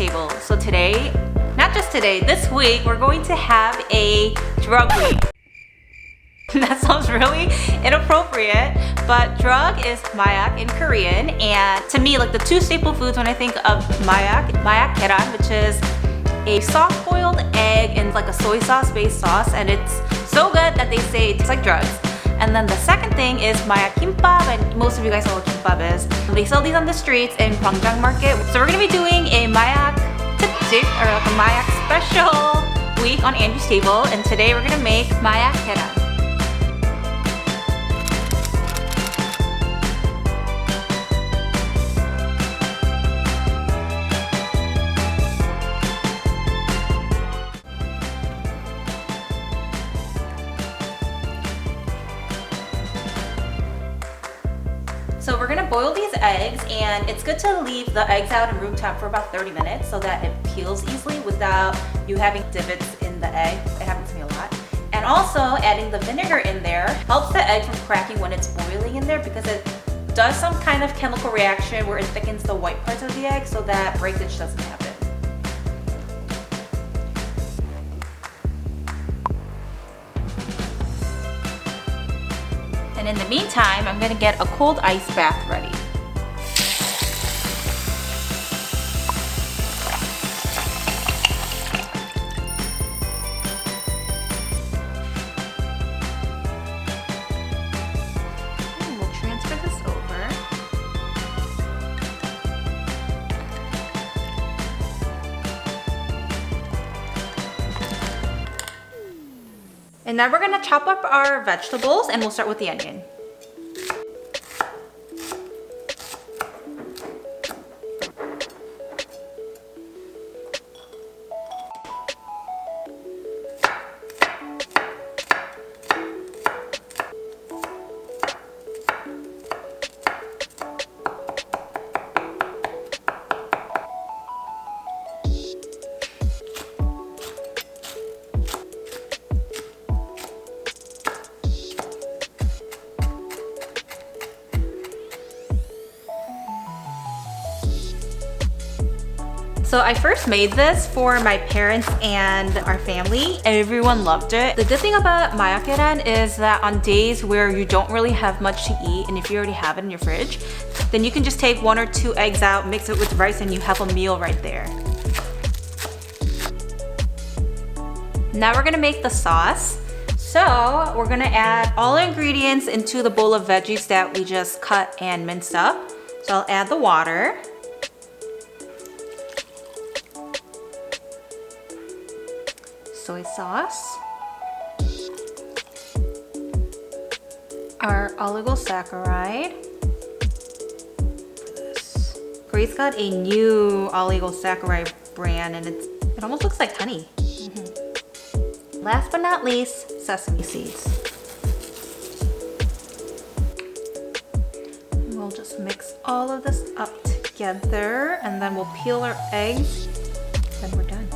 table. So today, not just today, this week, we're going to have a drug week. That sounds really inappropriate, but drug is mayak in Korean, and to me, like the two staple foods when I think of mayak Gyeran, which is a soft-boiled egg in like a soy sauce-based sauce, and it's so good that they say it's like drugs. And then the second thing is mayak kimbap, and most of you guys know what kimbap is. They sell these on the streets in Gwangjang Market. So we're gonna be doing a mayak tipsik, or like a mayak special week on Angie's table, and today we're gonna make mayak Gyeran. So we're gonna boil these eggs, and it's good to leave the eggs out in room temp for about 30 minutes so that it peels easily without you having divots in the egg. It happens to me a lot. And also adding the vinegar in there helps the egg from cracking when it's boiling in there, because it does some kind of chemical reaction where it thickens the white parts of the egg so that breakage doesn't happen. And in the meantime, I'm gonna get a cold ice bath ready. And we'll transfer this over. And now we're gonna chop up our vegetables, and we'll start with the onion. So I first made this for my parents and our family, and everyone loved it. The good thing about Mayak Gyeran is that on days where you don't really have much to eat, and if you already have it in your fridge, then you can just take 1 or 2 eggs out, mix it with rice, and you have a meal right there. Now we're gonna make the sauce. So we're gonna add all the ingredients into the bowl of veggies that we just cut and minced up. So I'll add the water. Soy sauce, our oligosaccaride. Grace got a new oligosaccaride brand, and it almost looks like honey. Last but not least, sesame seeds. And we'll just mix all of this up together, and then we'll peel our eggs, then we're done.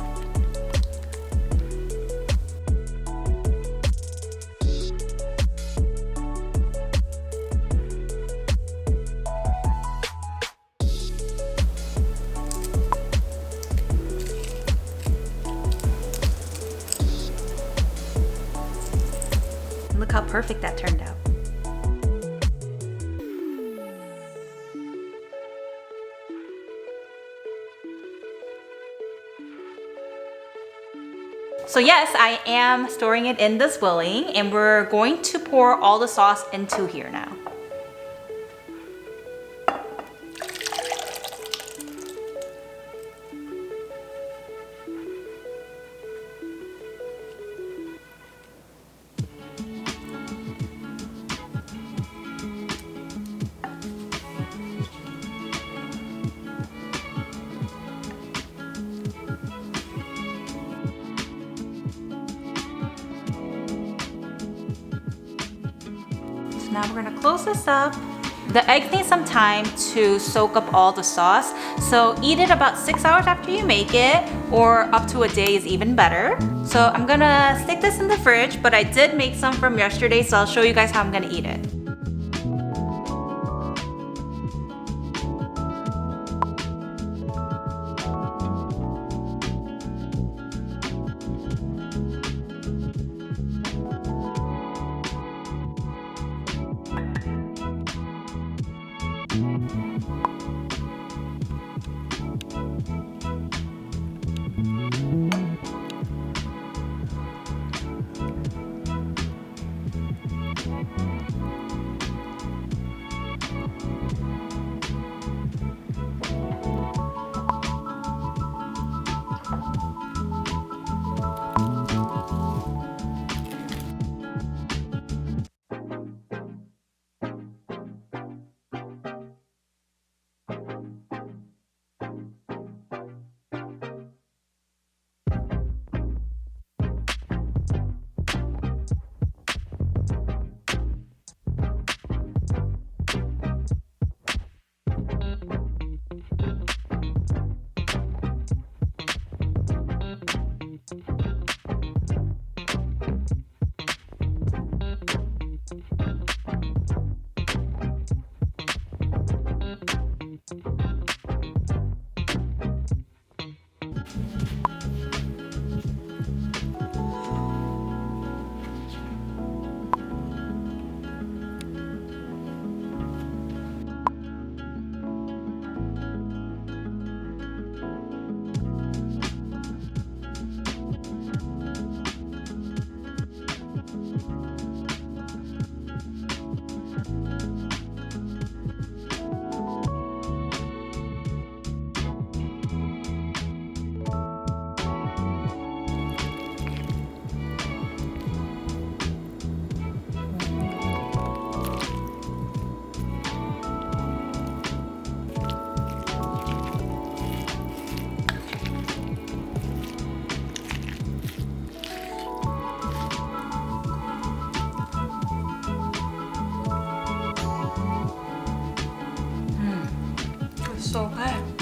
Look how perfect that turned out. So yes, I am storing it in this willing, and we're going to pour all the sauce into here now. Now we're gonna close this up. The eggs need some time to soak up all the sauce, so eat it about 6 hours after you make it, or up to a day is even better. So I'm gonna stick this in the fridge, but I did make some from yesterday, so I'll show you guys how I'm gonna eat it. so good.